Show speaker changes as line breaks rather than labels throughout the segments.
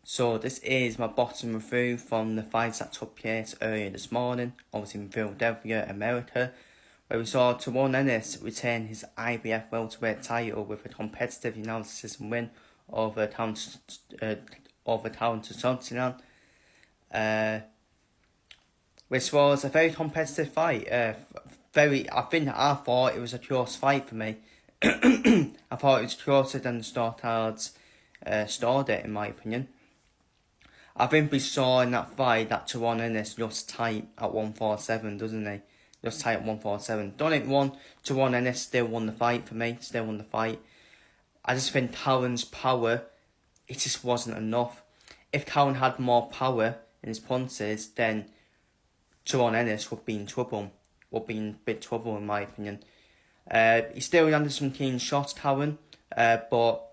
So this is my bottom review from the fights that took place earlier this morning, obviously in Philadelphia, America, where we saw Jaron Ennis retain his IBF welterweight title with a competitive unanimous decision win over talented Chukhadzhian, which was a very competitive fight. I thought it was a close fight for me. I thought it was closer than the scorecards scored it, in my opinion. I think we saw in that fight that Jaron Ennis just tight at 147, doesn't he? Just tight at 147. Don't get me wrong, Jaron Ennis still won the fight for me. Still won the fight. I just think Talon's power, it just wasn't enough. If Talon had more power in his punches, then Jaron Ennis would be in trouble. Would be in big trouble, in my opinion. He still landed some clean shots, Talon, but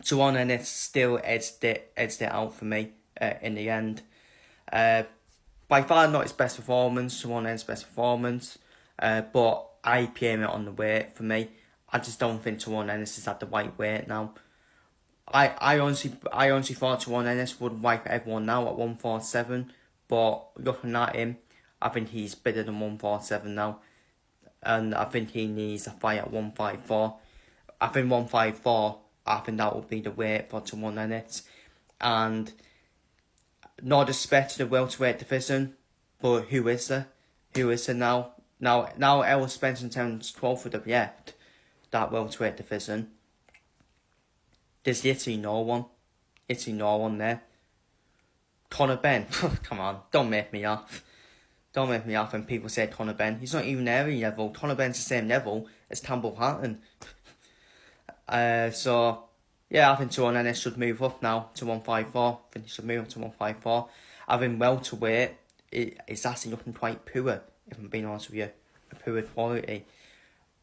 Jaron Ennis still edged it out for me in the end. By far not his best performance, Jaron Ennis' best performance, but I PM it on the weight for me. I just don't think Jaron Ennis is at the right weight now. I honestly thought Jaron Ennis would wipe everyone out at 147, but looking at him, I think he's better than 147 now, and I think he needs a fight at 154. I think 154. I think that would be the weight for Jaron Ennis. And no disrespect to the welterweight division, but who is there? Who is there now? Now Errol Spence and Terence Crawford have left that welterweight division. There's literally no one. Literally no one there. Conor Benn, come on, don't make me laugh. Don't make me laugh when people say Conor Benn. He's not even there any level. Conor Benn's the same level as Campbell Hatton. So, yeah, I think Jaron Ennis should move up now to 154. I think he should move up to 154. Having welterweight, it's actually looking quite poor, if I'm being honest with you. A poor quality.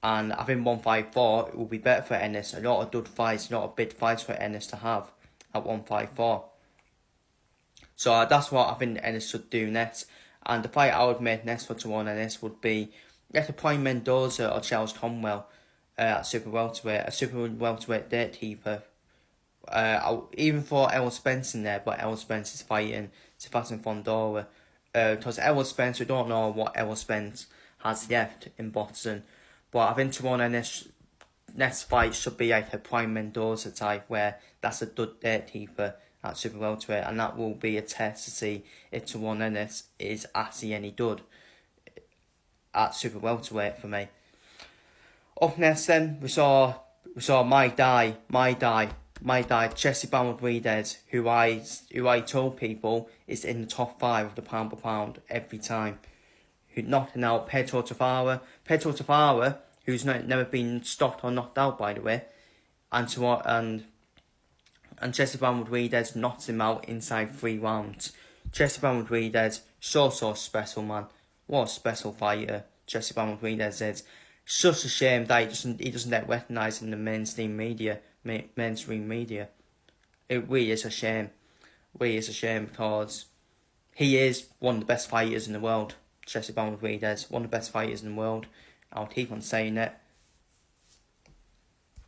And I think 154, it will be better for Ennis. A lot of good fights, a lot of big fights for Ennis to have at 154. So that's what I think Ennis should do next. And the fight I would make next for Jaron Ennis would be either Prime Mendoza or Charles Conwell. At super welterweight, a super welterweight gatekeeper. Even for Errol Spence in there, but Errol Spence is fighting Sebastian Fondora. Because Errol Spence, we don't know what Errol Spence has left in boxing. But I think Jaron Ennis' next fight should be like a Prime Mendoza type, where that's a good gatekeeper at super welterweight, and that will be a test to see if Jaron Ennis is actually any good at super welterweight for me. Up next then, we saw my guy, Jesse Bamwood-Reedhead, who I told people is in the top 5 of the pound per pound every time. Who knocking out Pedro Tafara, who's never been stopped or knocked out, by the way, and Jesse Bamwood-Reedhead knocked him out inside 3 rounds. Jesse Bamwood-Reedhead, so special, man. What a special fighter Jesse Bamwood-Reedhead is. Such a shame that he doesn't get recognised in the mainstream media. It really is a shame. Because he is one of the best fighters in the world. Jesse Bamwood-Reedhead, one of the best fighters in the world. I'll keep on saying it.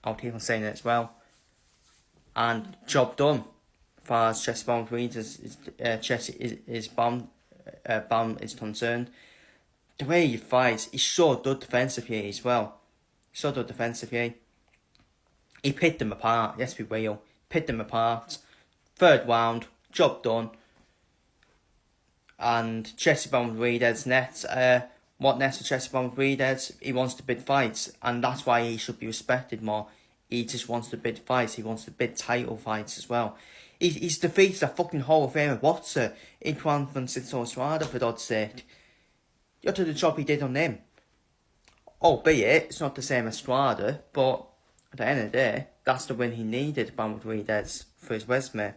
As well. And job done. As far as Jesse Bam is concerned. The way he fights, he's so good defensively as well. He picked them apart, let's be real. Picked them apart. 3rd round, job done. And Jesse Bamwood-Reedhead's next. What next for Jesse Bamwood-Reedhead? He wants to bid fights, and that's why he should be respected more. He just wants to bid fights. He wants to bid title fights as well. He's defeated a fucking Hall of Famer boxer in Juan Francisco Estrada, for God's sake. Look at the job he did on him. Albeit, it's not the same as Estrada, but at the end of the day, that's the win he needed, Bamwood-Reedhead, for his resume.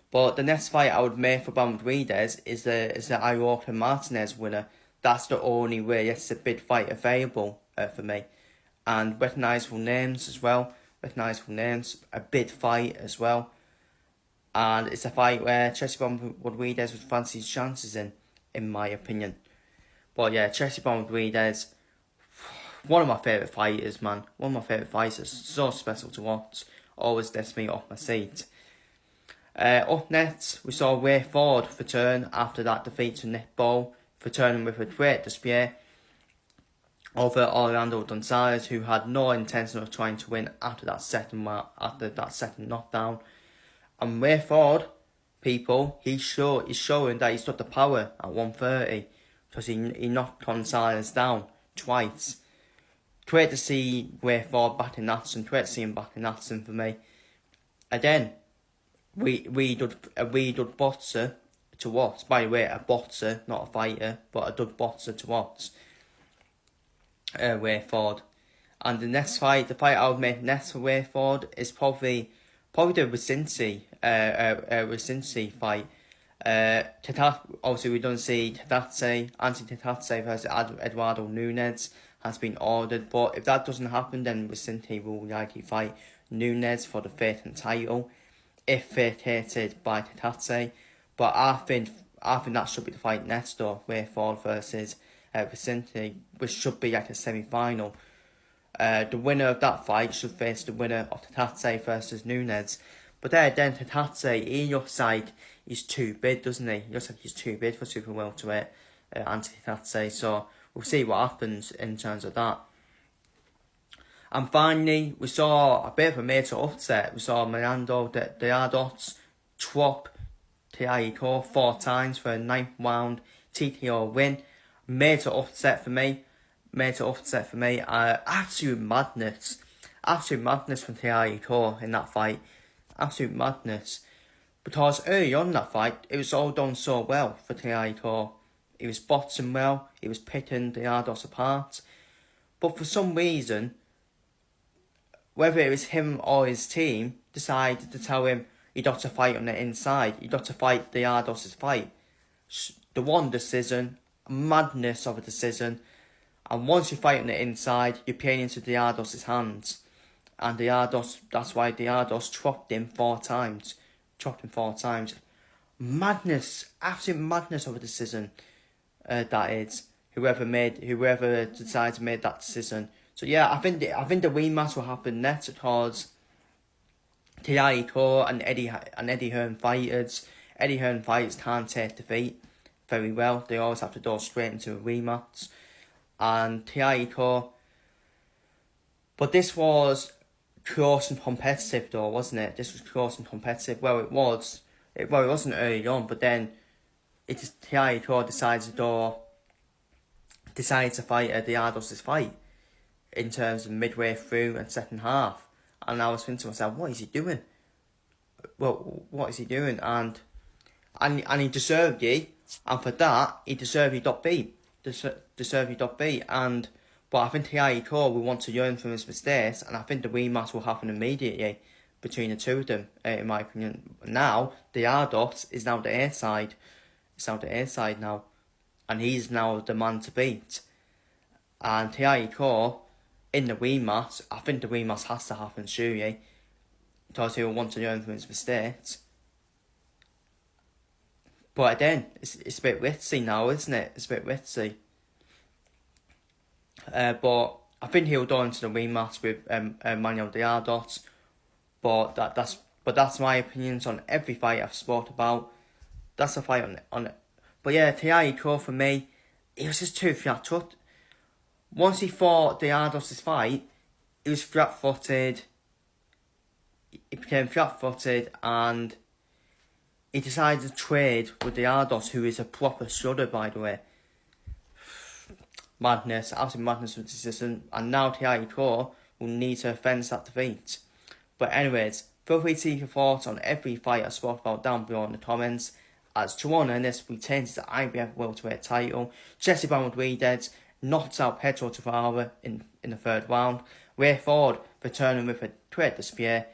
But the next fight I would make for Bamwood-Reedhead is the Iroquois Martinez winner. That's the only way. It's a big fight available for me. And recognisable names as well. A big fight as well. And it's a fight where Jesse Bamwood-Reedhead would fancy his chances in my opinion. But yeah, Jesse Bamwood-Reedhead, one of my favourite fighters, man. One of my favourite fighters. So special to watch. Always gets me off my seat. Up next, we saw Way Forward return after that defeat to Nick Ball, returning with a great display over Orlando Gonzalez, who had no intention of trying to win after that second knockdown. And Way Forward, people, he's showing that he's got the power at 130 because he knocked Gonzalez down twice. Great to see Way Forward back in action. Great to see him back in action for me. Again, we did boxer to watch. By the way, a boxer, not a fighter, but a good boxer to watch. Way Forward. And the next fight, the fight I would make next for Way Forward is probably the Racinci fight. Obviously we don't see Anti-Tatatse versus Eduardo Nunes has been ordered, but if that doesn't happen, then Racinci will likely fight Nunes for the vacant title, if vacated by Tatatse. But I think that should be the fight next door, Way Forward versus Racinci, which should be like a semi-final. The winner of that fight should face the winner of Tatatse versus Nunes. But then Tatatse, he looks like he's too big, doesn't he? He looks like he's too big for super welterweight Anti-Tatatse. So we'll see what happens in terms of that. And finally, we saw a bit of a major upset. We saw Mirando Dardo drop Tiago 4 times for a 9th round TKO win. Major upset for me. Absolute madness from Tiago in that fight. Absolute madness. Because early on in that fight, it was all done so well for Tiago. He was boxing well. He was picking Dardo apart. But for some reason, whether it was him or his team, decided to tell him he'd got to fight on the inside. He'd got to fight Dardo's fight. The one decision, madness of a decision. And once you fight on the inside, you're playing into Dardo's hands. And that's why Dardo chopped him 4 times. Madness, absolute madness of a decision. That is. Whoever decides to make that decision. So yeah, I think the rematch will happen next because Tiago and Eddie Hearn fighters. Eddie Hearn fighters can't take defeat very well. They always have to go straight into a rematch. And Tiago, but this was close and competitive though, wasn't it? This was close and competitive. Well, it was. It wasn't early on, but then Tiago decided to fight Dardo's fight in terms of midway through and second half. And I was thinking to myself, what is he doing? Well, what is he doing? And he deserved it. And for that, he deserved he got beat. But I think Tiago will want to learn from his mistakes, and I think the rematch will happen immediately between the two of them, in my opinion. Now, Dardo is now the air side. It's now the air side now. And he's now the man to beat. And Tiago, in the rematch, I think the rematch has to happen, surely, because he will want to learn from his mistakes. But again, it's a bit ritzy now, isn't it? It's a bit ritzy. But I think he'll go into the rematch with Manuel Dardo. But that's my opinions on every fight I've spoke about. That's a fight on it. But yeah, Tiago for me, he was just too flat-footed. Once he fought Dardo's fight, he was flat-footed. He became flat-footed and he decided to trade with Dardo, who is a proper shudder, by the way. Madness, absolute madness of the decision. And now Tiago will need to avenge that defeat. But anyways, feel free to leave your thoughts on every fight I spoke about down below in the comments. As Jaron Ennis retains the IBF welterweight title, Jesse Rodriguez knocks out Pedro Guevara in the 3rd round. Way Forward returning with a great display,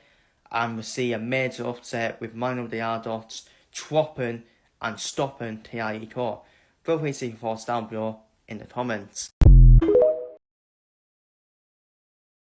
and we'll see a major upset with Manuel Dardo chopping and stopping Tiago. Feel free to leave your thoughts down below in the comments.